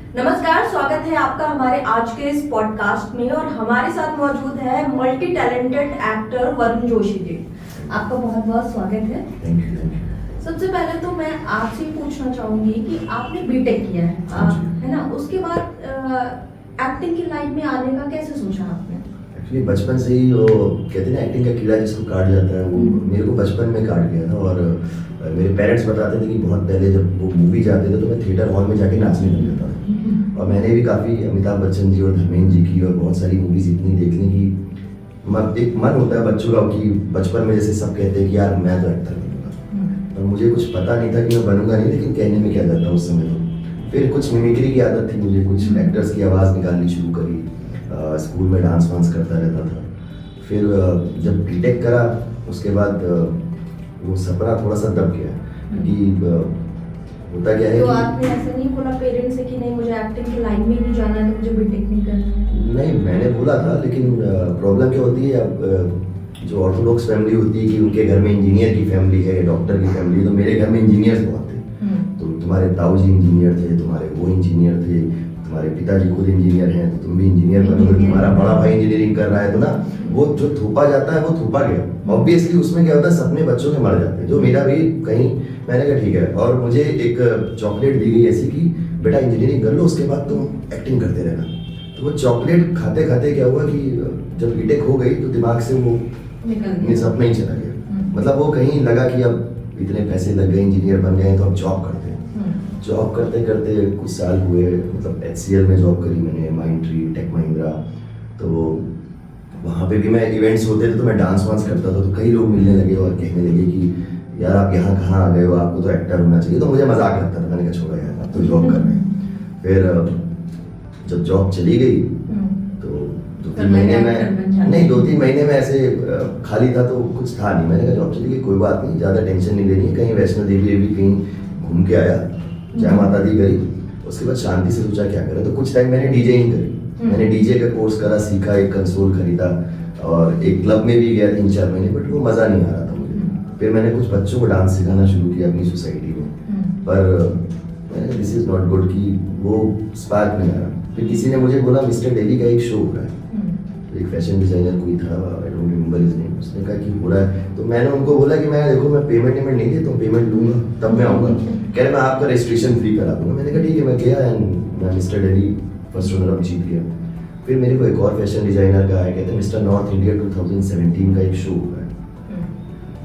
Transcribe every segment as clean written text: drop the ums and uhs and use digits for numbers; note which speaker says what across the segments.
Speaker 1: नमस्कार, स्वागत है आपका हमारे आज के इस पॉडकास्ट में और हमारे साथ मौजूद है multi talented actor Varun Joshi ji. आपका बहुत बहुत स्वागत है।
Speaker 2: Thank you.
Speaker 1: सबसे पहले तो मैं आपसे पूछना चाहूंगी कि आपने बीटेक किया है ना, उसके बाद एक्टिंग की लाइन में आने का कैसे सोचा आपने?
Speaker 2: एक्चुअली बचपन से ही वो कहते हैं ना, एक्टिंग का कीड़ा जिसको काट जाता है, वो मेरे को बचपन में काट गया था। और मेरे पेरेंट्स बताते थे कि बहुत पहले जब वो मूवी जाते थे तो मैं थिएटर हॉल में जाके नाचने लग जाता था। और मैंने भी काफ़ी अमिताभ बच्चन जी और धर्मेंद्र जी की और बहुत सारी मूवीज़ इतनी देख ली कि एक मन होता है बच्चों का कि बचपन में जैसे सब कहते हैं कि यार मैं तो एक्टर बनूंगा, और मुझे कुछ पता नहीं था कि मैं बनूंगा नहीं, लेकिन कहने में क्या जाता उस समय। तो फिर कुछ मिमिक्री की आदत थी मुझे, कुछ एक्टर्स की आवाज़ निकालनी शुरू करी। स्कूल में डांस वांस करता रहता था। फिर जब बीटेक करा उसके बाद वो सपना थोड़ा सा दब गया, क्योंकि होता क्या है
Speaker 1: तो
Speaker 2: कि
Speaker 1: आपने ऐसे नहीं बोला पेरेंट्स से कि नहीं मुझे एक्टिंग की लाइन में नहीं जाना है, तो मुझे बीटेक नहीं करना है?
Speaker 2: नहीं, मैंने बोला था, लेकिन प्रॉब्लम क्या होती है, अब जो ऑर्थोडॉक्स फैमिली होती है कि उनके घर में इंजीनियर की फैमिली है, डॉक्टर की फैमिली है, तो मेरे घर में इंजीनियर्स बहुत थे। तो तुम्हारे ताऊजी इंजीनियर थे, तुम्हारे वो इंजीनियर थे, तुम्हारे पिताजी खुद इंजीनियर हैं, तो तुम भी इंजीनियर बनोगे, तुम्हारा बड़ा भाई इंजीनियरिंग कर रहा है, तो ना वो जो थोपा जाता है वो थोपा गया। ऑब्वियसली उसमें क्या होता है, सपने बच्चों के मर जाते हैं, जो मेरा भी कहीं। मैंने कहा ठीक है, और मुझे एक चॉकलेट दी गई ऐसी कि बेटा इंजीनियरिंग कर लो, उसके बाद तुम एक्टिंग करते रहना। तो वो चॉकलेट खाते खाते क्या हुआ कि जब बीटेक हो गई तो दिमाग से वो सपना ही चला गया। मतलब वो कहीं लगा कि अब इतने पैसे लग गए, इंजीनियर बन गए, तो अब जॉब करते हैं। जॉब करते करते कुछ साल हुए, मतलब HCL में जॉब करी मैंने, माइंडट्री, टेक महिंद्रा। तो वहाँ पे भी मैं इवेंट्स होते थे तो मैं डांस वांस करता था, तो कई लोग मिलने लगे और कहने लगे कि यार आप यहाँ कहाँ आ गए हो, आपको तो एक्टर होना चाहिए। तो मुझे मजाक लगता था, मैंने कहा छोड़ो यार, आप तो जॉब कर रहे हैं। फिर जब जॉब चली गई तो 2-3 महीने में, नहीं 2-3 महीने में ऐसे खाली था तो कुछ था नहीं। मैंने कहा जॉब चली गई, कोई बात नहीं, ज़्यादा टेंशन नहीं लेनी, कहीं वैष्णो देवी भी कहीं घूम के आया, जय माता दी गई। उसके बाद शांति से सोचा क्या करें, तो कुछ टाइम मैंने डीजेइंग करी। मैंने डीजे का कोर्स करा, सीखा, एक कंसोल खरीदा और एक क्लब में भी गया 3-4 महीने, बट वो मज़ा नहीं आ रहा था मुझे। फिर मैंने कुछ बच्चों को डांस सिखाना शुरू किया अपनी सोसाइटी में, पर मैंने दिस इज़ नॉट गुड, कि वो स्पार्क नहीं आ रहा। फिर किसी ने मुझे बोला मिस्टर डेली का एक शो हो रहा है, एक फैशन डिज़ाइनर कोई था, I don't remember his name, उसने कहा कि हो रहा है। तो मैंने उनको बोला कि मैं देखो मैं पेमेंट नहीं देता हूँ, पेमेंट लूँगा तब मैं आऊँगा। कह रहे मैं आपका रजिस्ट्रेशन फ्री करा दूँगा। मैंने कहा ठीक है, मैं गया एंड मैं mister Delhi first runner up जीत गया। फिर मेरे को एक और फैशन डिज़ाइनर का आया, कहते हैं मिस्टर नॉर्थ इंडिया 2017 का एक शो हो रहा है।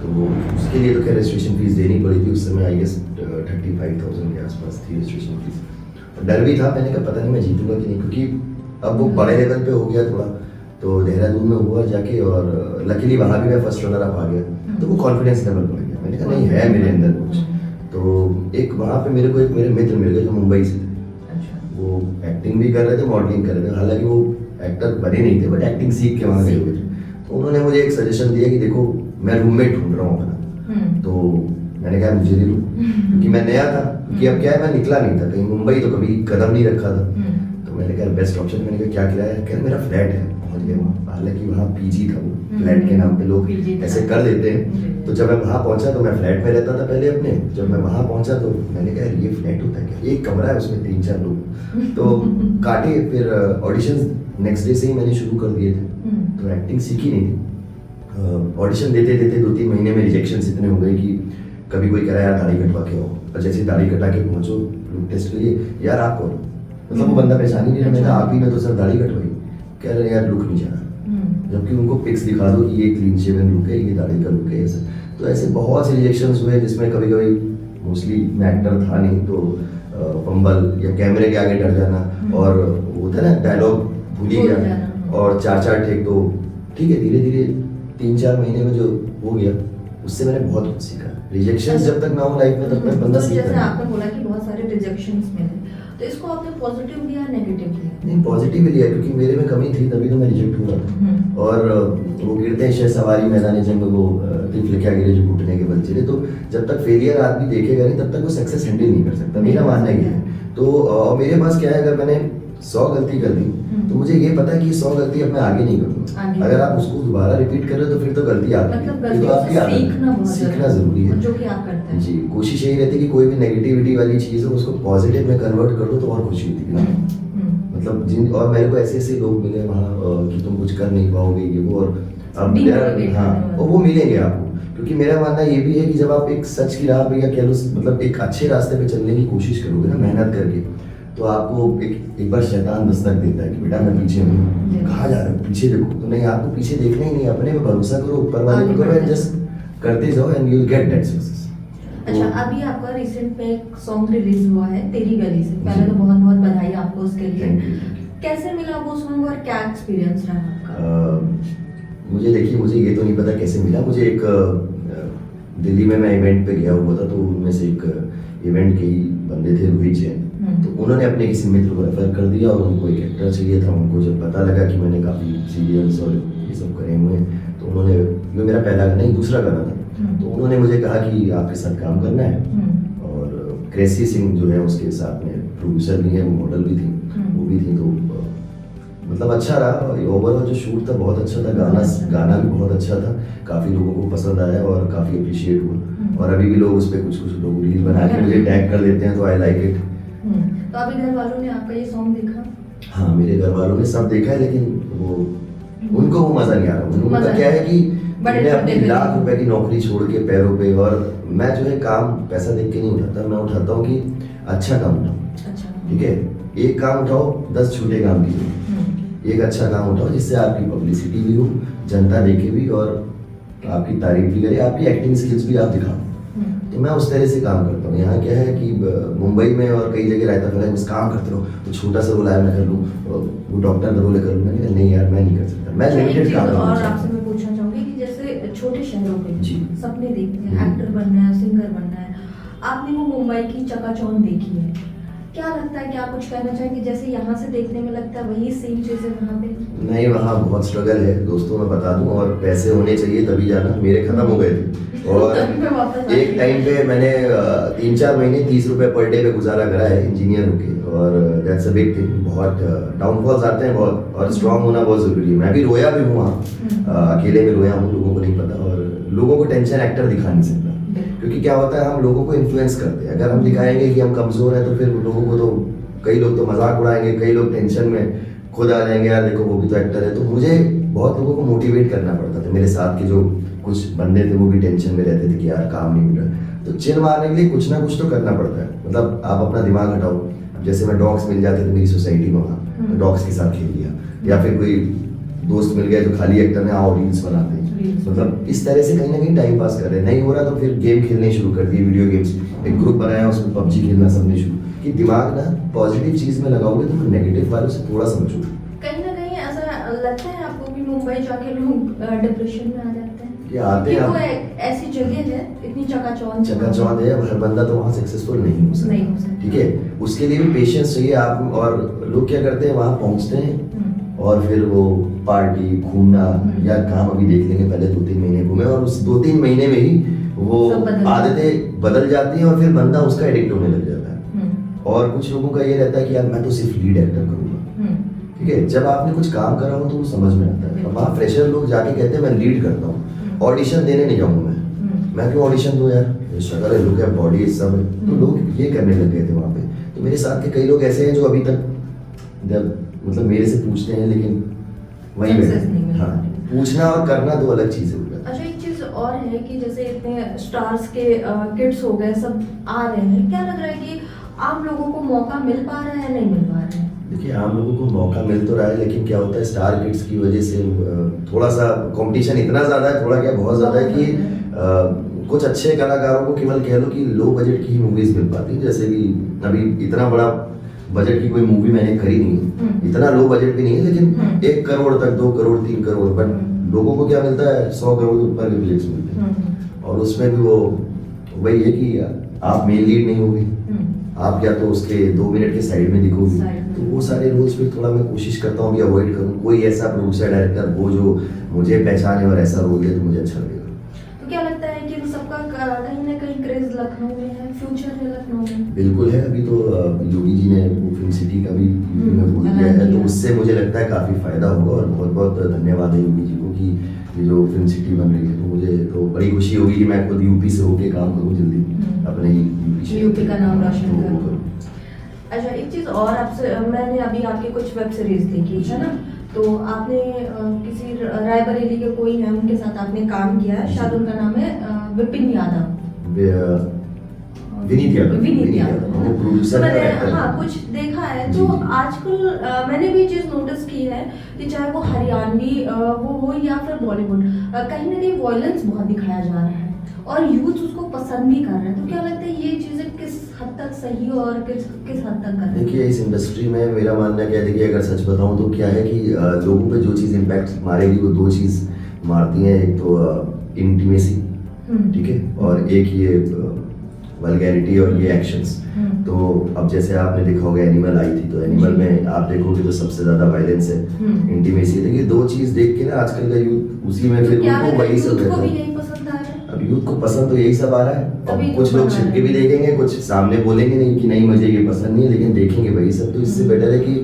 Speaker 2: तो उसके लिए तो क्या रजिस्ट्रेशन फीस देनी पड़ी थी उस समय, आई गेस 35,000 के आसपास थी रजिस्ट्रेशन फीस। डर भी था, मैंने कहा पता नहीं मैं जीतूंगा कि नहीं, क्योंकि अब वो बड़े लेवल पे हो गया थोड़ा। तो देहरादून में हुआ जाके, और लकीली वहाँ भी मैं फर्स्ट रनर अप आ गया, तो वो कॉन्फिडेंस लेवल बढ़ गया। मैंने कहा नहीं है मेरे अंदर कुछ। तो एक वहाँ पे मेरे को एक मेरे मित्र मिल गए जो मुंबई से थे। वो एक्टिंग भी कर रहे थे, मॉडलिंग कर रहे थे, हालांकि वो एक्टर बने नहीं थे, बट एक्टिंग सीख के वहाँ गए हुए थे। तो उन्होंने मुझे एक सजेशन दिया कि देखो मैं रूममेट ढूंढ रहा हूँ अपना। तो मैंने कहा मुझे नहीं लो, क्योंकि मैं नया था, क्योंकि अब क्या है मैं निकला नहीं था कहीं, मुंबई तो कभी कदम नहीं रखा था। तो मैंने कहा बेस्ट ऑप्शन। मैंने कहा क्या किराया? कह रहे मेरा फ्लैट है, पहुँच गया वहाँ। हालांकि वहाँ PG था, वो फ्लैट के नाम पे लोग ऐसे कर देते हैं। तो जब मैं वहाँ पहुँचा तो मैं फ्लैट में रहता था पहले अपने। जब मैं वहाँ पहुँचा तो मैंने कहा ये फ्लैट होता है क्या, एक कमरा है उसमें 3-4 लोग। तो काटे। फिर ऑडिशन नेक्स्ट डे से ही मैंने शुरू कर दिए थे। तो एक्टिंग सीखी नहीं थी। ऑडिशन देते देते 2-3 महीने में रिजेक्शन इतने हो गए कि कभी कोई कह रहा यार दाढ़ी कटवा के आओ, और जैसे दाढ़ी कटा के पहुँचो टेस्ट के लिए, यार आप कौन? मतलब वो बंदा पहचान ही नहीं रहा। मैंने कहा आप ही ने तो सर दाढ़ी कटवाई। कह रहे यार लुक नहीं जा रहा, जबकि उनको पिक्स दिखा दो कि ये क्लीन शेवन लुक है, ये दाढ़ी का लुक है, ऐसे। तो ऐसे बहुत से रिजेक्शंस हुए, जिसमें कभी कभी मोस्टली मैं एक्टर था नहीं, तो फंबल या कैमरे के आगे डर जाना, और वो था ना डायलॉग भूल ही गया, और 4-4 टेक। तो ठीक है, धीरे धीरे 3-4 महीने में जो हो गया, उससे मैंने बहुत कुछ सीखा। रिजेक्शन जब तक ना हो लाइफ में तब तक बंदा सीखता है।
Speaker 1: जैसे आपने बोला कि बहुत सारे रिजेक्शंस मिले, तो इसको आपने पॉजिटिव लिया नेगेटिव लिया?
Speaker 2: नहीं, पॉजिटिव लिया, क्योंकि मेरे में कमी थी तभी तो मैं रिजेक्ट हुआ था। और वो गिरते हैं शह सवारी मैदान जंग, वो तिफल क्या गिरे जो घुटने के बल चले। तो जब तक फेलियर आदमी देखेगा नहीं तब तक वो सक्सेस हैंडल नहीं कर सकता, मेरा मानना ये है। तो मेरे पास क्या है, अगर मैंने 100 गलती कर दी तो मुझे ये पता है कि 100 गलती अब मैं आगे नहीं करूँगा।
Speaker 1: आगे।
Speaker 2: अगर आप उसको दोबारा रिपीट कर रहे हो तो फिर तो गलती आपकी
Speaker 1: मतलब
Speaker 2: फिर तो
Speaker 1: गलतियों
Speaker 2: आपकी
Speaker 1: से
Speaker 2: आदत
Speaker 1: सीखना
Speaker 2: है।
Speaker 1: बहुत
Speaker 2: सीखना जरूरी है।
Speaker 1: जो कि आप करते हैं।
Speaker 2: जी, कोशिश यही रहती है कि कोई भी नेगेटिविटी वाली चीज़ है उसको पॉजिटिव में कन्वर्ट कर दो तो और खुशी होती है ना। मतलब जिन और मेरे को ऐसे ऐसे लोग मिले वहाँ कि तुम कुछ कर नहीं पाओगे ये वो, और अब मेरा
Speaker 1: Demotivate
Speaker 2: हाँ
Speaker 1: करने वाले।
Speaker 2: और वो मिलेंगे आपको, क्योंकि मेरा मानना ये भी है कि जब आप एक सच की राह पे या कह लो मतलब एक अच्छे रास्ते पे चलने की कोशिश करोगे ना मेहनत करके, तो आपको एक बार शैतान दस्तक देता है कि बेटा मैं पीछे हूँ, कहाँ जा रहे हो, पीछे देखो। तो नहीं, आपको पीछे देखना ही नहीं, अपने पे भरोसा करो, ऊपर वाले पे करो एंड जस्ट करते जाओ and you will get that success.
Speaker 1: अच्छा, अभी आपका रिसेंट में एक सॉन्ग रिलीज हुआ है तेरी गली से, पहले तो बहुत बहुत बधाई आपको उसके लिए।
Speaker 2: Thank you.
Speaker 1: कैसे मिला वो सॉन्ग और क्या एक्सपीरियंस रहा आपका?
Speaker 2: मुझे देखिए, मुझे ये तो नहीं पता कैसे मिला। मुझे एक दिल्ली में मैं इवेंट पे गया हुआ था, तो उनमें से एक इवेंट के ही बंदे थे, रोहित जैन, तो उन्होंने अपने किसी मित्र को रेफर कर दिया और उनको एक एक्टर चाहिए था। उनको जब पता लगा कि मैंने काफ़ी सीरियल्स और ये सब करे हुए हैं, तो उन्होंने, ये मेरा पहला नहीं दूसरा गाना था, तो उन्होंने मुझे कहा कि आपके साथ काम करना है। और क्रेसी सिंह जो है उसके साथ में प्रोड्यूसर भी है, वो मॉडल भी थी, वो भी थी। तो मतलब अच्छा रहा, ओवरऑल जो शूट था बहुत अच्छा था, गाना भी बहुत अच्छा था, काफ़ी लोगों को पसंद आया और काफ़ी अप्रिशिएट हुआ। और अभी भी लोग उस पर कुछ लोग रील बना के मुझे टैग कर देते हैं, तो आई लाइक इट।
Speaker 1: तो अभी घर वालों ने आपका ये सॉन्ग देखा?
Speaker 2: हाँ, मेरे घर वालों ने सब देखा है, लेकिन वो उनको वो मज़ा नहीं आ रहा। उनका क्या है कि मैंने अपनी लाख रुपए की नौकरी छोड़ के पैरों पे, और मैं जो है काम पैसा देख के नहीं उठाता, मैं उठाता हूँ कि अच्छा काम उठाओ।
Speaker 1: अच्छा,
Speaker 2: ठीक है, एक काम उठाओ, 10 छोटे काम कीजिए। एक अच्छा काम उठाओ जिससे आपकी पब्लिसिटी भी हो, जनता देखे भी और आपकी तारीफ भी करे, आपकी एक्टिंग स्किल्स भी आप दिखाओ। तो मैं उस तरह से काम करता हूँ। यहाँ क्या है कि मुंबई में और कई जगह रहता फैला बस काम करते रहो, तो छोटा सा रोल आया मैं कर लूँ, वो डॉक्टर का रोल कर लूँ। मैंने कहा नहीं यार, मैं नहीं कर सकता, मैं लिमिटेड काम
Speaker 1: और
Speaker 2: करता
Speaker 1: आपसे
Speaker 2: हूँ।
Speaker 1: मैं पूछना चाहूंगी कि जैसे छोटे शहरों पे
Speaker 2: जी।
Speaker 1: सपने देखते हैं, एक्टर बनना है, सिंगर बनना है, आपने वो मुंबई की चकाचौंध देखी है, क्या लगता है कि आप कुछ कहना चाहेंगे? जैसे यहाँ से देखने में लगता है वही सेम चीजें वहाँ पे?
Speaker 2: नहीं, वहाँ बहुत स्ट्रगल है दोस्तों, मैं बता दूं, और पैसे होने चाहिए तभी जाना। मेरे खत्म हो गए थे और
Speaker 1: तभी मैं वापस आ
Speaker 2: एक
Speaker 1: गई।
Speaker 2: टाइम पे मैंने 3-4 महीने 30 रुपए पर डे पे गुजारा करा है इंजीनियर होके, और दैट्स अ बिग थिंग। बहुत डाउनफॉल्स आते हैं बहुत, और स्ट्रांग होना बहुत जरूरी है। मैं भी रोया भी हूँ वहाँ, अकेले में रोया हूँ, लोगों को नहीं पता, और लोगों को टेंशन एक्टर दिखा नहीं सकता, क्योंकि क्या होता है हम लोगों को इन्फ्लुएंस करते हैं। अगर हम दिखाएंगे कि हम कमजोर हैं तो फिर लोगों को तो, कई लोग तो मजाक उड़ाएंगे, कई लोग टेंशन में खुद आ जाएंगे, यार देखो वो भी तो एक्टर है। तो मुझे बहुत लोगों को मोटिवेट करना पड़ता था। मेरे साथ के जो कुछ बंदे थे वो भी टेंशन में रहते थे कि यार काम नहीं मिल रहा, तो चिल मारने के लिए कुछ ना कुछ तो करना पड़ता है। मतलब आप अपना दिमाग हटाओ। अब जैसे मैं डॉग्स मिल जाते थे मेरी सोसाइटी में, वहाँ तो डॉग्स के साथ खेल लिया, या फिर कोई दोस्त मिल गया जो खाली एक्टर है, आओ रील्स बनाते हैं। मतलब इस तरह से कहीं ना कहीं टाइम पास कर रहे हैं। नहीं हो रहा तो फिर गेम खेलने शुरू कर दिए, वीडियो गेम्स। एक ग्रुप बनाया, उसमें पबजी खेलना सबने शुरू कि दिमाग ना पॉजिटिव चीज में लगाओगे तो नेगेटिव वालों से थोड़ा सा बचो।
Speaker 1: कहीं ना कहीं ऐसा लगता है आपको कि मुंबई जाके लोग डिप्रेशन में आ जाते हैं?
Speaker 2: ये आते हैं,
Speaker 1: वो ऐसी जगह है, इतनी
Speaker 2: चकाचौंध है, हर बंदा तो वहाँ सक्सेसफुल नहीं हो सकता। ठीक है, उसके लिए भी पेशेंस चाहिए आप। और लोग क्या करते हैं, वहाँ पहुँचते हैं और फिर वो पार्टी, घूमना, या काम अभी देख लेंगे, पहले 2-3 महीने घूमे और उस 2-3 महीने में ही वो आदतें बदल जाती हैं और फिर बंदा उसका एडिक्ट होने लग जाता है। और कुछ लोगों का ये रहता है कि यार मैं तो सिर्फ लीड एक्टर करूँगा। ठीक है, जब आपने कुछ काम करा हो तो वो समझ में आता है। अब वहाँ फ्रेशर लोग जाके कहते हैं मैं लीड करता हूँ, ऑडिशन देने नहीं जाऊँगा मैं क्यों ऑडिशन दूँ यार, शक्ल है, लुक है, बॉडी सब है। तो लोग ये करने लग गए थे वहाँ पे। तो मेरे साथ के कई लोग ऐसे हैं जो अभी तक मतलब मेरे से पूछते हैं, लेकिन वही बैठे। हाँ, पूछना और करना दो अलग चीजें होगा।
Speaker 1: अच्छा, एक चीज और है कि जैसे इतने स्टार्स के किड्स हो गए, सब आ रहे हैं, क्या लग रहा है कि आम लोगों को मौका मिल पा रहा है, नहीं मिल पा रहा है?
Speaker 2: देखिए, आम लोगों को मौका मिल तो रहा है, लेकिन क्या होता है स्टार किड्स की वजह से थोड़ा सा कंपटीशन इतना ज्यादा है, थोड़ा क्या बहुत ज्यादा है कि कुछ अच्छे कलाकारों को केवल कह लो कि लो बजट की ही मूवीज मिल पाती है। जैसे कि अभी इतना बड़ा बजट की कोई मूवी मैंने करी नहीं है, इतना लो बजट भी नहीं है, लेकिन 1 करोड़ तक, 2 करोड़, 3 करोड़, बट लोगों को क्या मिलता है, 100 करोड़ के ऊपर के प्लेट्स मिलते हैं। और उसमें भी वो वही है कि आप मेन लीड नहीं होगी, आप या तो उसके 2 मिनट के साइड में दिखोगी। तो वो सारे रोल्स पे थोड़ा मैं कोशिश करता हूँ कि अवॉइड करूँ। कोई ऐसा प्रोड्यूसर, डायरेक्टर वो जो मुझे पहचाने और ऐसा रोल दे तो मुझे अच्छा लगेगा।
Speaker 1: तो क्या लगता है कि सबका कहीं ना कहीं क्रेज लखनऊ में है, फ्यूचर है लखनऊ में?
Speaker 2: बिल्कुल है। अभी तो योगी जी ने वो फिल्म सिटी का भी यूपी में बोल दिया है, तो उससे मुझे लगता है काफ़ी फ़ायदा होगा। और बहुत बहुत धन्यवाद है योगी जी को कि ये जो फिल्म सिटी बन रही है, तो मुझे तो बड़ी खुशी होगी कि मैं खुद यूपी से होके काम करूँ जल्दी अपने
Speaker 1: यूपी का नाम रोशन
Speaker 2: तो
Speaker 1: करूँ। अच्छा, एक चीज़ और आपसे, मैंने अभी आपकी कुछ वेब सीरीज देखी है ना, तो आपने किसी रायबरेली के कोई है उनके साथ आपने काम किया है, शायद उनका नाम है विपिन यादव,
Speaker 2: विनीत यादव।
Speaker 1: विनीत यादव,
Speaker 2: वो प्रोड्यूसर
Speaker 1: तो
Speaker 2: है,
Speaker 1: मैंने
Speaker 2: director है।
Speaker 1: हाँ कुछ देखा है।
Speaker 2: जी,
Speaker 1: तो
Speaker 2: जी।
Speaker 1: आजकल मैंने भी चीज़ नोटिस की है कि चाहे वो हरियाणवी वो हो या फिर बॉलीवुड, कहीं ना कहीं वॉयलेंस बहुत दिखाया जा रहा है और यूथ उसको पसंद भी कर रहा है। तो क्या लगता है ये चीज़ें किस हद तक सही और किस किस हद तक कर रही
Speaker 2: देखिए, इस इंडस्ट्री में मेरा मानना क्या है, देखिए अगर सच बताऊं तो क्या है कि लोगों पे जो चीज़ इम्पैक्ट मारेगी वो दो चीज़ मारती हैं। एक तो इंटीमेसी, ठीक है, और एक ये वल्गैरिटी और ये एक्शंस। तो अब जैसे आपने देखा होगा एनिमल आई थी, तो एनिमल में आप देखोगे तो सबसे ज़्यादा वायलेंस है, इंटीमेसी है। देखिए दो चीज़ देख के ना आजकल का यूथ उसी में फिर
Speaker 1: क्या
Speaker 2: उनको वही सब
Speaker 1: यूथ को
Speaker 2: रहता
Speaker 1: भी
Speaker 2: है।
Speaker 1: यही पसंद आ रहा है?
Speaker 2: अब यूथ को पसंद तो यही सब आ रहा है।
Speaker 1: तभी
Speaker 2: अब
Speaker 1: तो
Speaker 2: कुछ लोग
Speaker 1: बना
Speaker 2: छिपके
Speaker 1: रहे
Speaker 2: भी देखेंगे, कुछ सामने बोलेंगे नहीं कि नहीं मुझे ये पसंद नहीं है, लेकिन देखेंगे वही सब। तो इससे बेटर है कि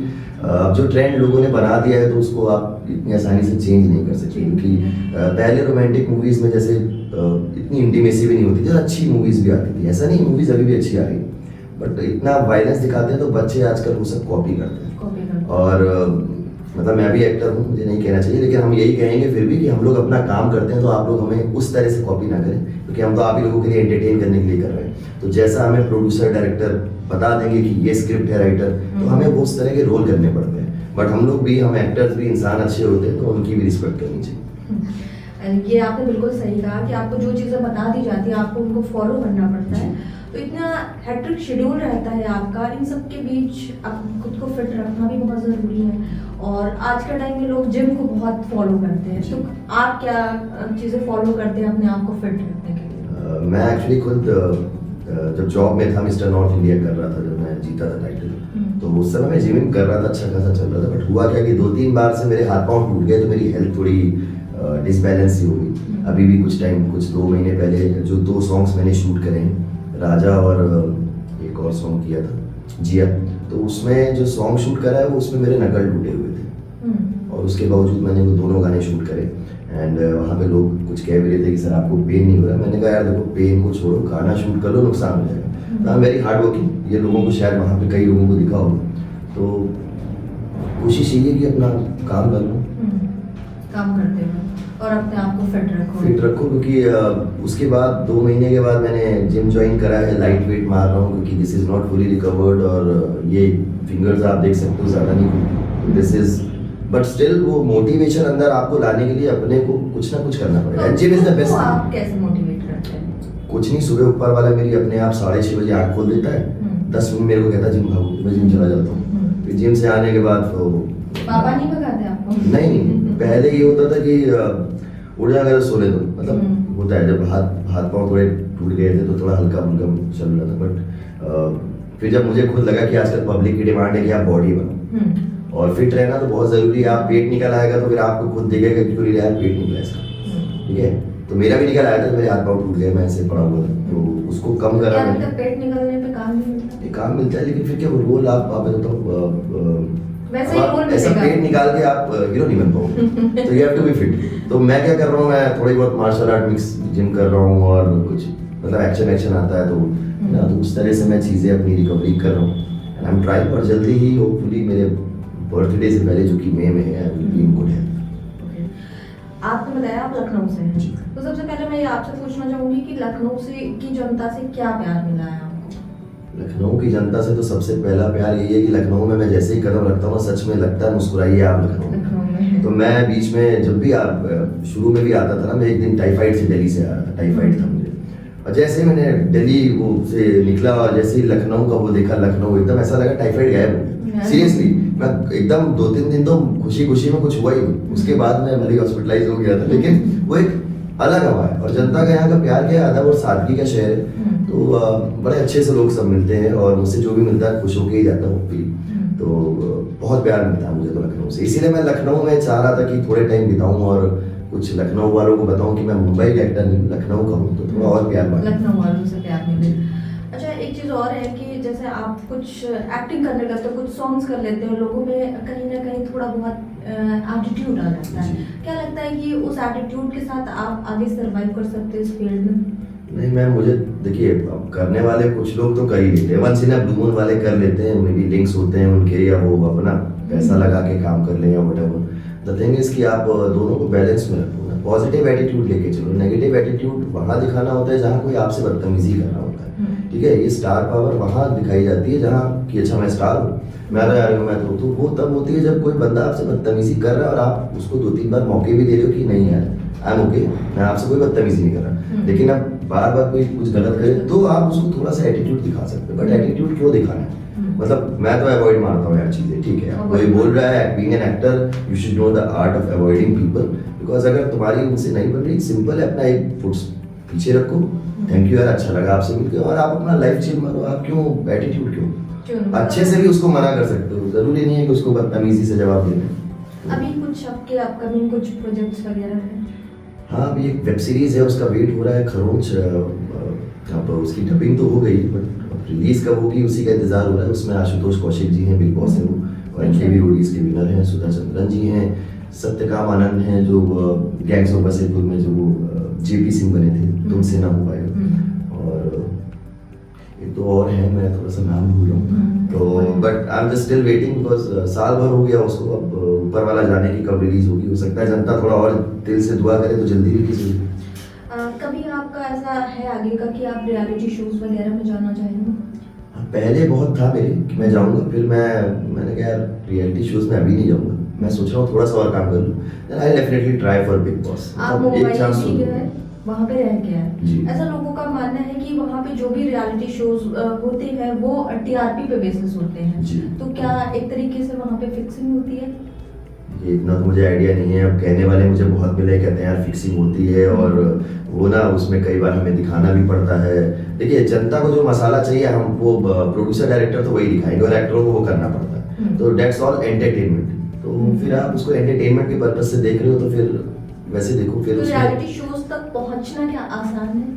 Speaker 2: अब जो ट्रेंड लोगों ने बना दिया है तो उसको आप इतनी आसानी से चेंज नहीं कर सकते। क्योंकि पहले रोमांटिक मूवीज में जैसे इतनी इंटीमेसी भी नहीं होती थी और अच्छी मूवीज भी आती थी। ऐसा नहीं, मूवीज अभी भी अच्छी आ रही है, बट इतना वायलेंस दिखाते हैं तो बच्चे आजकल वो सब कॉपी करते हैं।
Speaker 1: कॉपी करते हैं।
Speaker 2: और मतलब मैं भी एक्टर हूँ, मुझे नहीं कहना चाहिए, लेकिन हम यही कहेंगे फिर भी कि हम लोग अपना काम करते हैं तो आप लोग हमें उस तरह से कॉपी ना करें, क्योंकि हम तो आप ही लोगों के लिए एंटरटेन करने के लिए कर रहे हैं। तो जैसा हमें प्रोड्यूसर डायरेक्टर बता देंगे कि ये स्क्रिप्ट है राइटर, तो हमें वो उस तरह के रोल करने पड़ते हैं। बट हम लोग भी, हम एक्टर्स भी इंसान अच्छे होते हैं, तो उनकी भी रिस्पेक्ट करनी चाहिए।
Speaker 1: ये आपने बिल्कुल सही कहा कि आपको जो चीज़ें बता दी जाती है आपको उनको फॉलो करना पड़ता है। तो इतना हैट्रिक शेड्यूल रहता है आपका, इन सब के बीच आप खुद को फिट रखना भी बहुत ज़रूरी है। और आज के टाइम में लोग जिम को बहुत फॉलो करते हैं, तो आप क्या चीज़ें फॉलो करते हैं अपने आप को फिट रखने के लिए?
Speaker 2: मैं एक्चुअली खुद जब जॉब में था, मिस्टर नॉर्थ इंडिया कर रहा था, जब मैं जीता था टाइटल, तो उस समय मैं जिमिंग कर रहा था, अच्छा खासा चल रहा था। बट हुआ क्या कि 2-3 बार से मेरे हाथ पांव टूट गए, तो मेरी हेल्थ थोड़ी डिसबैलेंस सी हो गई। अभी भी कुछ 2 महीने पहले जो 2 सॉन्ग्स मैंने शूट करे हैं, राजा और एक और सॉन्ग किया था जिया, तो उसमें जो सॉन्ग शूट करा है वो उसमें मेरे नकल टूटे हुए थे। और उसके बावजूद मैंने वो दोनों गाने शूट करे। एंड वहाँ पे लोग कुछ कह भी रहे थे कि सर आपको पेन नहीं हो रहा। मैंने कहा यार देखो, पेन को छोड़ो, गाना शूट कर लो, नुकसान हो जाएगा। I am very hard working, ये लोगों को शायद वहाँ पे कई लोगों को दिखा हो, तो कोशिश यही है कि अपना काम कर लो,
Speaker 1: काम करते हो और अपने आप को
Speaker 2: फिट रखो। क्योंकि उसके बाद 2 महीने के बाद मैंने जिम ज्वाइन करा है, लाइट वेट मार रहा हूँ, क्योंकि this is not fully recovered. और ये फिंगर्स आप देख सकते हो ज़्यादा नहीं, दिस इज़, बट स्टिल वो मोटिवेशन अंदर आपको लाने के लिए अपने को कुछ ना कुछ करना पड़ेगा। Gym is the best.
Speaker 1: आप कैसे मोटिवेट करते हैं?
Speaker 2: कुछ नहीं, सुबह ऊपर वाला मेरी अपने आप 6:30 बजे आँख खोल देता है, 10 मिनट मेरे को कहता है जिम भागो, मैं जिम चला जाता हूँ। फिर जिम से आने के बाद तो
Speaker 1: पापा नहीं भगाते आपको?
Speaker 2: नहीं, पहले ये होता था कि उड़ जा कर सोने दो, मतलब होता है जब हाथ पाँव थोड़े टूट गए थे तो थोड़ा हल्का फुल्का चल रहा था। बट फिर जब मुझे खुद लगा कि आजकल पब्लिक की डिमांड है कि आप बॉडी बनाओ और फिट रहना तो बहुत ज़रूरी है। आप पेट निकल आएगा तो फिर आपको खुद दिखेगा कि क्यों यार पेट निकला इसका, ठीक है। तो मेरा भी निकल आया था, मेरे हाथ पाँव टूट गए, मैं ऐसे पड़ा हुआ था, तो उसको कम करा मैंने।
Speaker 1: पेट निकलने पे काम नहीं मिलता?
Speaker 2: ये काम मिलता है, लेकिन फिर क्या वो रोल आप बताओ,
Speaker 1: वैसे ही रोल
Speaker 2: ऐसा
Speaker 1: मिलेगा।
Speaker 2: पेट निकाल के आप हीरो नहीं बन पाओगे, तो you have to be fit. तो मैं क्या कर रहा हूँ, मैं थोड़ी बहुत मार्शल आर्ट मिक्स जिम कर रहा हूँ और कुछ मतलब एक्शन आता है, तो ना तो उस तरह से मैं चीज़ें अपनी रिकवरी कर रहा हूँ। एंड आई एम ट्राइंग, और जल्दी ही होपफुली मेरे बर्थडे से पहले, जो कि मई में है, I will be in good health.
Speaker 1: आपने बताया आप लखनऊ से हैं, तो सबसे पहले मैं ये आपसे पूछना चाहूँगी कि लखनऊ से की जनता से क्या प्यार मिला है आपको?
Speaker 2: लखनऊ की जनता से तो सबसे पहला प्यार यही है कि लखनऊ में मैं जैसे ही कदम रखता हूँ सच में लगता है मुस्कुराइए आप लखनऊ में। तो मैं बीच में जब भी शुरू में भी आता था ना, मैं एक दिन टाइफाइड से दिल्ली से आ रहा था, टाइफाइड था मुझे, और जैसे ही मैंने दिल्ली वो से निकला और जैसे ही लखनऊ का वो देखा, लखनऊ एकदम ऐसा लगा टाइफाइड गायब हो गया। सीरियसली मैं एकदम 2-3 दिन तो खुशी खुशी में कुछ हुआ ही नहीं, उसके बाद मैं भले हॉस्पिटलाइज हो गया था, लेकिन वो एक अलग हवा है। और जनता का यहाँ का प्यार क्या है, अदब और सादगी का शहर है, तो बड़े अच्छे से लोग सब मिलते हैं और मुझसे जो भी मिलता है खुश होके ही जाता हूँ भी। तो बहुत प्यार मिलता है मुझे तो लखनऊ से, इसीलिए मैं लखनऊ में चाह रहा था कि थोड़े टाइम बिताऊँ और कुछ लखनऊ वालों को बताऊँ कि मैं मुंबई का एक्टर नहीं, लखनऊ का हूँ, तो थोड़ा और प्यार
Speaker 1: लखनऊ वालों से प्यार मिले। अच्छा, एक चीज़ चीज़ और है कि जैसे आप कुछ एक्टिंग करने लगते हो, कुछ सॉन्ग्स कर लेते हो, लोगों में कहीं ना कहीं थोड़ा बहुत एटीट्यूड आ जाता है।
Speaker 2: जी।
Speaker 1: क्या लगता है कि उस एटीट्यूड के साथ आप आगे सर्वाइव कर सकते हो इस फील्ड में?
Speaker 2: नहीं मैम, मुझे देखिए, अब करने वाले कुछ लोग तो कर ही लेते हैं, once in a blue moon वाले कर लेते हैं, उनमें भी लिंक्स होते हैं उनके, या वो अपना पैसा लगा के काम कर लें या व्हाटएवर। द थिंग इज कि आप दोनों को बैलेंस में रखो ना, पॉजिटिव एटीट्यूड लेके चलो। नेगेटिव एटीट्यूड वहाँ दिखाना होता है जहाँ कोई आपसे बदतमीजी कर रहा होता है, ठीक है। ये स्टार पावर वहाँ दिखाई जाती है जहाँ कि अच्छा मैं स्टार हूँ, मैं तो यार मैं तो वो तब होती है जब कोई बंदा आपसे बदतमीजी कर रहा है और आप उसको 2-3 बार मौके भी दे रहे हो कि नहीं यार आई एम ओके, मैं आपसे कोई बदतमीजी नहीं कर रहा। लेकिन अब बार बार कोई कुछ गलत करे तो आप उसको थोड़ा सा एटीट्यूड दिखा सकते हो, बट एटीट्यूड क्यों दिखाना है? मतलब मैं तो अवॉइड मारता हूँ यार चीजें, ठीक है। कोई बोल रहा है being an actor you should know the art of avoiding people, because अगर तुम्हारी उनसे नहीं बन रही, सिंपल है, अपना एक फुट पीछे रखो, थैंक यू यार अच्छा लगा आपसे मिलकर, और आप अपना लाइफ चिल मारो। आप क्यों एटीट्यूड क्यों? अच्छे से भी उसको मना कर सकते हो, जरूरी नहीं है कि उसको बदतमीजी से जवाब देना।
Speaker 1: अभी कुछ आपके अपकमिंग कुछ प्रोजेक्ट्स वगैरह हैं?
Speaker 2: हाँ, अभी एक वेब सीरीज है, उसका वेट हो रहा है, खरोंच। अब उसकी डबिंग तो हो गई, बट रिलीज कब होगी उसी का इंतजार हो रहा है। उसमें आशुतोष कौशिक जी हैं, बिग बॉस है वो, और एमटीवी रोडीज के विनर हैं, सुधा चंद्रन जी हैं, सत्यकाम आनंद हैं जो गैंग्स ऑफ वसेपुर में जो जेपी सिंह बने थे, तुमसे ना हो पाएगा, और एक तो और है, मैं थोड़ा सा नाम भूल रहा हूँ। तो but I am just still waiting, because साल भर हो गया उसको, अब ऊपर वाला जाने की कब रिलीज होगी। हो सकता है जनता थोड़ा और दिल से दुआ करे तो जल्दी रिलीज होगी।
Speaker 1: कभी आपका ऐसा है आगे का कि आप रियलिटी शोज वगैरह में जाना चाहेंगे?
Speaker 2: पहले बहुत था मेरे कि मैं जाऊंगा, फिर मैंने कहा यार रियलिटी शोज में अभी नहीं जाऊंगा, मैं सोच रहा हूँ थोड़ा सा और काम कर लूँ, then I definitely try for Bigg Boss.
Speaker 1: आप मुंबई भी गए, वहाँ पे रह के आए।
Speaker 2: जी।
Speaker 1: ऐसा लोगों का मानना है कि वहाँ पे जो भी रियलिटी शोज होते हैं वो टीआरपी पे बेसिस होते हैं
Speaker 2: जी।
Speaker 1: तो क्या एक तरीके से वहाँ पे फिक्सिंग होती है?
Speaker 2: ये इतना तो मुझे आइडिया नहीं है, अब कहने वाले मुझे बहुत मिले, कहते हैं यार फिक्सिंग होती है, और वो ना उसमें कई बार हमें दिखाना भी पड़ता है। देखिए जनता को जो मसाला चाहिए, हम वो प्रोड्यूसर डायरेक्टर तो वही दिखाएंगे, और एक्टरों को वो करना पड़ता है, तो डेट्स ऑल एंटरटेनमेंट। तो फिर आप उसको एंटरटेनमेंट के पर्पज से देख रहे हो तो फिर वैसे देखो। फिर
Speaker 1: तो रियलिटी शोज तक पहुँचना क्या आसान है?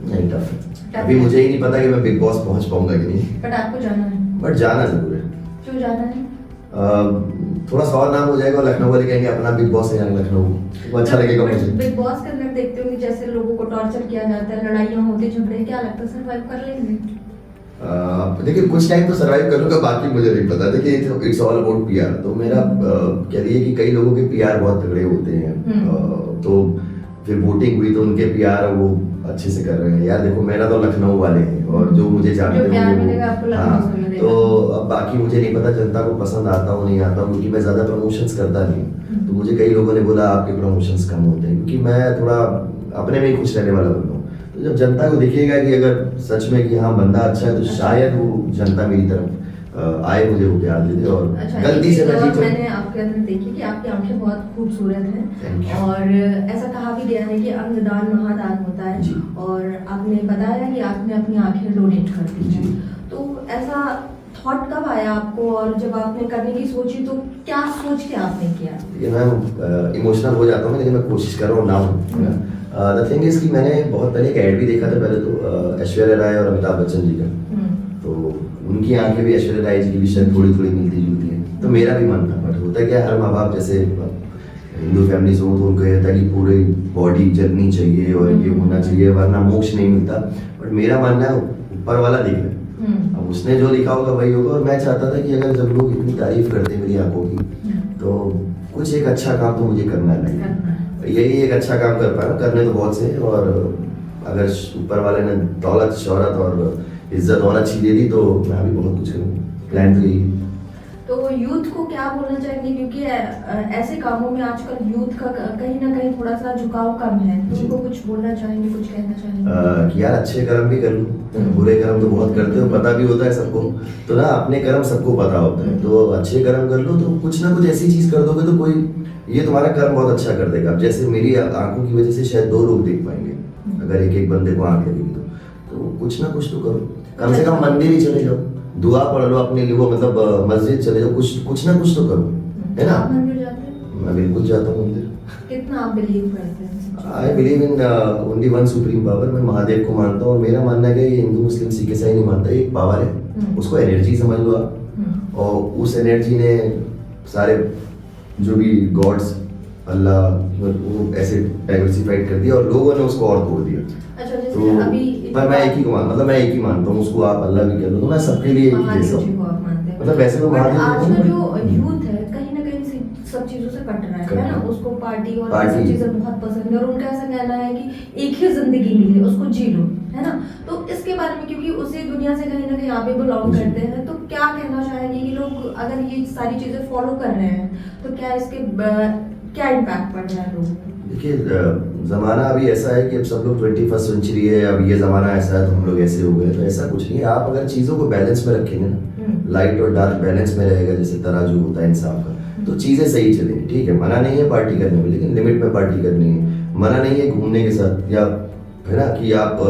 Speaker 2: नहीं, टफ है। अभी मुझे ही नहीं पता कि मैं बिग बॉस पहुंच पाऊंगा कि नहीं,
Speaker 1: बट आपको जाना है।
Speaker 2: बट जाना जरूर है।
Speaker 1: क्यों जाना है?
Speaker 2: थोड़ा सा और नाम हो जाएगा, लखनऊ वाले कहेंगे अपना बिग बॉस है यार लखनऊ, वो अच्छा लगेगा मुझे।
Speaker 1: बिग बॉस के अंदर देखते होंगे जैसे लोगों को टॉर्चर किया जाता है, लड़ाइयाँ होती, झगड़े, क्या लगता है सर्वाइव कर लेंगे?
Speaker 2: देखिए कुछ टाइम तो सर्वाइव करूंगा, बाकी मुझे नहीं पता। देखिए इट्स ऑल अबाउट पीआर। तो मेरा कह रही है कि कई लोगों के पीआर बहुत तगड़े होते हैं, तो फिर वोटिंग हुई तो उनके पीआर वो अच्छे से कर रहे हैं। यार देखो मेरा तो लखनऊ वाले हैं, और जो मुझे जानते होंगे, हाँ, तो अब बाकी मुझे नहीं पता जनता को पसंद आता हो नहीं आता हो, क्योंकि मैं ज्यादा प्रमोशंस करता नहीं हूँ। तो मुझे कई लोगों ने बोला आपके प्रमोशंस कम होते हैं, क्योंकि मैं थोड़ा अपने में ही खुश रहने वाला बंदा हूँ। तो जब जनता को दिखेगा कि अगर सच में कि हाँ बंदा अच्छा है, तो शायद वो जनता मेरी तरफ आए, मुझे वो प्यार दे दे। और गलती से
Speaker 1: मैंने आपके अंदर देखी कि आपकी आंखें बहुत खूबसूरत हैं, और ऐसा कहा भी गया है कि अंगदान महादान होता है, और आपने बताया कि आपने अपनी आंखें डोनेट कर दी हैं। तो ऐसा थॉट कब आया आपको, और जब आपने करने की सोची तो क्या सोच के आपने किया?
Speaker 2: ये मैं इमोशनल हो जाता हूँ, लेकिन मैं कोशिश कर रहा हूँ ना हो। द थिंग इज कि मैंने बहुत पहले एक ऐड भी देखा था, पहले तो ऐश्वर्या राय और अमिताभ बच्चन जी का, तो उनकी आंखें भी ऐश्वर्या राय जी की भी शायद थोड़ी थोड़ी मिलती जुलती हैं, तो मेरा भी मन था। बट होता है क्या, हर माँ बाप जैसे हिंदू फैमिलीज हो तो उनको कहता है कि पूरी बॉडी जलनी चाहिए और ये होना चाहिए, वरना मोक्ष नहीं मिलता। बट मेरा मानना है ऊपर वाला देख ले, अब उसने जो लिखा होगा वही होगा। और मैं चाहता था कि अगर जब लोग इतनी तारीफ करते हैं मेरी आंखों की, तो कुछ एक अच्छा काम तो मुझे करना है। यही एक अच्छा काम कर पाया, करने तो बहुत से, और अगर ऊपर वाले ने दौलत शौहरत और इज्जत और अच्छी दे दी तो मैं भी बहुत कुछ करूँगा। प्लान तो यही।
Speaker 1: तो यूथ को क्या बोलना चाहेंगे, क्योंकि ऐसे कामों में आजकल यूथ का कहीं ना कहीं थोड़ा सा झुकाव कम है, तो उनको कुछ बोलना चाहेंगे, कुछ कहना चाहेंगे?
Speaker 2: कि यार अच्छे कर्म भी कर लो, बुरे कर्म तो बहुत करते हो, पता भी होता है सबको, तो ना अपने कर्म सबको पता होता है, तो अच्छे कर्म कर लो, तो कुछ ना कुछ ऐसी चीज कर दोगे तो कोई ये तुम्हारा कर्म बहुत अच्छा कर देगा। अब जैसे मेरी आंखों की वजह से शायद 2 लोग देख पाएंगे, अगर एक एक बंदे को आंख लगेगी तो कुछ ना कुछ तो करो, कम से कम मंदिर ही चले जाओ, दुआ पढ़ लो अपने लिए, वो मतलब मस्जिद चले जाओ, कुछ ना कुछ तो करो, है ना?
Speaker 1: मंदिर जाते हैं?
Speaker 2: मैं बिल्कुल जाता हूँ मंदिर।
Speaker 1: कितना आप बिलीव करते हैं?
Speaker 2: I believe in only one supreme power. मैं महादेव को मानता हूँ और मेरा मानना है कि ये हिंदू मुस्लिम सिख ईसाई नहीं मानता, ये एक पावर है, उसको एनर्जी समझ लो आप। और उस एनर्जी ने सारे जो भी गॉड्स अल्लाह वो ऐसे डाइवर्सिफाइड कर दिया और लोगों ने उसको और तोड़ दिया।
Speaker 1: अच्छा, जैसे
Speaker 2: तो
Speaker 1: अभी
Speaker 2: पर मैं एक ही को मतलब मैं एक ही मानता हूँ, उसको आप अल्लाह भी कह लो, तो मैं सबके लिए एक ही
Speaker 1: महादेव
Speaker 2: जैसा
Speaker 1: जी
Speaker 2: हूँ।
Speaker 1: को आप मानते हैं।
Speaker 2: मतलब वैसे मैं
Speaker 1: बट
Speaker 2: महादेव
Speaker 1: आज
Speaker 2: को
Speaker 1: का
Speaker 2: हूँ,
Speaker 1: जो यूथ है कहीं ना कहीं सब चीजों से कट रहा है ना, उसको पार्टी और
Speaker 2: पार्टी।
Speaker 1: सब चीजें बहुत पसंद है और उनका ऐसा कहना है कि एक ही जिंदगी मिली है, उसको जी लो, है ना। तो इसके बारे में, क्योंकि उसी दुनिया से कहीं ना कहीं आप भी बिलोंग करते हैं, तो क्या कहना चाहेंगे कि लोग अगर ये सारी चीजें फॉलो कर रहे हैं तो क्या इसके क्या इम्पैक्ट पड़ रहा है लोगों पे?
Speaker 2: देखिए ज़माना अभी ऐसा है कि अब सब लोग 21st सेंचुरी है, अब ये ज़माना ऐसा है तो हम लोग ऐसे हो गए, तो ऐसा कुछ नहीं है। आप अगर चीज़ों को बैलेंस में रखेंगे ना, लाइट और डार्क बैलेंस में रहेगा, जैसे तराजू होता है इंसाफ का, तो चीज़ें सही चलेंगी। ठीक है, मना नहीं है पार्टी करने में, लेकिन लिमिट में पार्टी करनी है। मना नहीं है घूमने के साथ, या है ना कि आप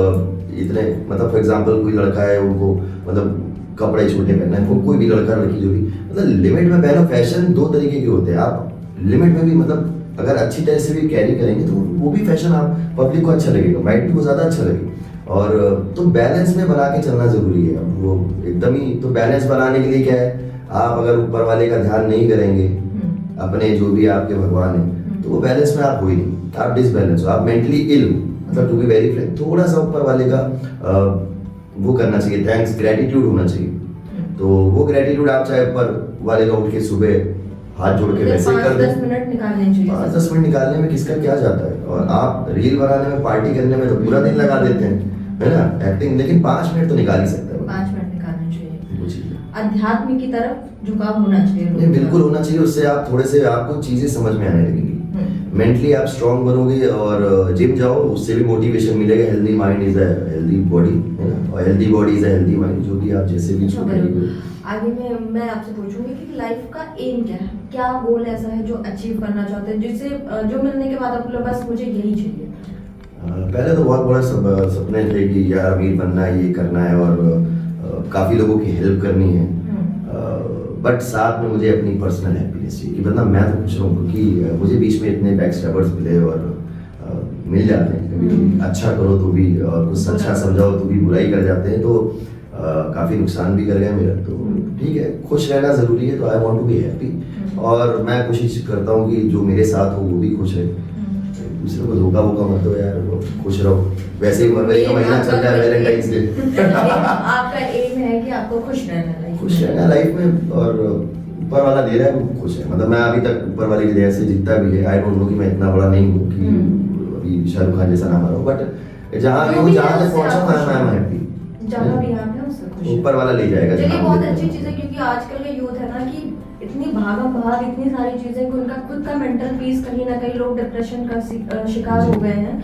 Speaker 2: इतने मतलब फॉर एग्जाम्पल कोई लड़का है उनको मतलब कपड़े छोटे पहनना है, कोई भी लड़का लड़की जो भी, मतलब लिमिट में पहनो। फैशन दो तरीके के होते हैं, आप लिमिट में भी मतलब अगर अच्छी तरह से भी कैरी करेंगे तो वो भी फैशन आप पब्लिक को अच्छा लगेगा, माइंड भी को ज़्यादा अच्छा लगेगा। और तो बैलेंस में बना के चलना ज़रूरी है। अब वो एकदम ही तो बैलेंस बनाने के लिए क्या है, आप अगर ऊपर वाले का ध्यान नहीं करेंगे, अपने जो भी आपके भगवान है, तो वो बैलेंस में आप हो ही नहीं, आप डिसबैलेंस हो, आप मेंटली इल हो। मतलब टू बी वेरी फ्रैंक, थोड़ा सा ऊपर वाले का वो करना चाहिए, थैंक्स, ग्रेटिट्यूड होना चाहिए। तो वो ग्रेटिट्यूड आप चाहे ऊपर वाले का उठ के सुबह हाथ जोड़ के वैसे ही कर दो।
Speaker 1: 5-10 मिनट निकालने चाहिए।
Speaker 2: 5-10 मिनट निकालने में किसका क्या जाता है, और आप रील बनाने में पार्टी करने में तो पूरा दिन लगा देते हैं, है ना, एक्टिंग, लेकिन 5 मिनट तो निकाल ही सकते हैं।
Speaker 1: 5 मिनट निकालने चाहिए।
Speaker 2: वो चीज़ है।
Speaker 1: अध्यात्म की तरफ झुकाव होना चाहिए लोगों
Speaker 2: नहीं,
Speaker 1: का।
Speaker 2: बिल्कुल होना चाहिए, उससे आप थोड़े से आपको चीजें समझ में आने लगेंगी, मेंटली आप स्ट्रांग बनोगे। और जिम जाओ, उससे भी मोटिवेशन मिलेगा। Healthy mind is a healthy body, है ना, और healthy body is a healthy mind. जो भी आप जैसे भी
Speaker 1: अच्छा, आगे में मैं आपसे पूछूंगी कि लाइफ का एम क्या है, क्या गोल ऐसा है जो अचीव करना चाहते हैं, जिससे जो मिलने के बाद आप लोग बस मुझे यही चाहिए?
Speaker 2: पहले तो बहुत बड़ा सपने थे कि यार अमीर बनना है, ये करना है और काफ़ी लोगों की हेल्प करनी है। बट साथ में मुझे अपनी पर्सनल हैप्पीनेस चाहिए कि मतलब मैं तो खुश रहूँ, क्योंकि मुझे बीच में इतने बैक स्टैबर्स मिले और मिल जाते हैं कभी अच्छा करो तो भी और कुछ अच्छा समझाओ तो भी बुराई कर जाते हैं, तो काफ़ी नुकसान भी कर गया मेरा। तो ठीक है, खुश रहना ज़रूरी है, तो I want to be happy. और मैं कोशिश करता हूँ कि जो मेरे साथ हो वो भी खुश रहे, दूसरे को धोखा वोखा मत दो यार, वो खुश रहो। वैसे ही फरवरी का महीना चल रहा है, वैलेंटाइंस डे।
Speaker 1: आपका एम है कि आपको खुश रहना है,
Speaker 2: खुश रहना लाइफ में, और ऊपर वाला दे रहा है वो खुश है। मतलब मैं अभी तक ऊपर वाले की दया से जितना भी है, आई डोंट नो कि मैं इतना बड़ा नहीं हूँ कि अभी शाहरुख खान जैसा ना मारो, बट जहाँ भी हूँ, जहाँ तक पहुँचा मैं हैप्पी।
Speaker 1: जहाँ भी आप हैं उससे खुश
Speaker 2: ऊपर वाला ले जाएगा।
Speaker 1: चलिए, बहुत अच्छी चीज़ है, क्योंकि आजकल का यूथ है ना कि इतनी भागम भाग, इतनी सारी चीजें कि उनका खुद का मेंटल पीस, कहीं ना कहीं लोग डिप्रेशन का शिकार हो गए हैं।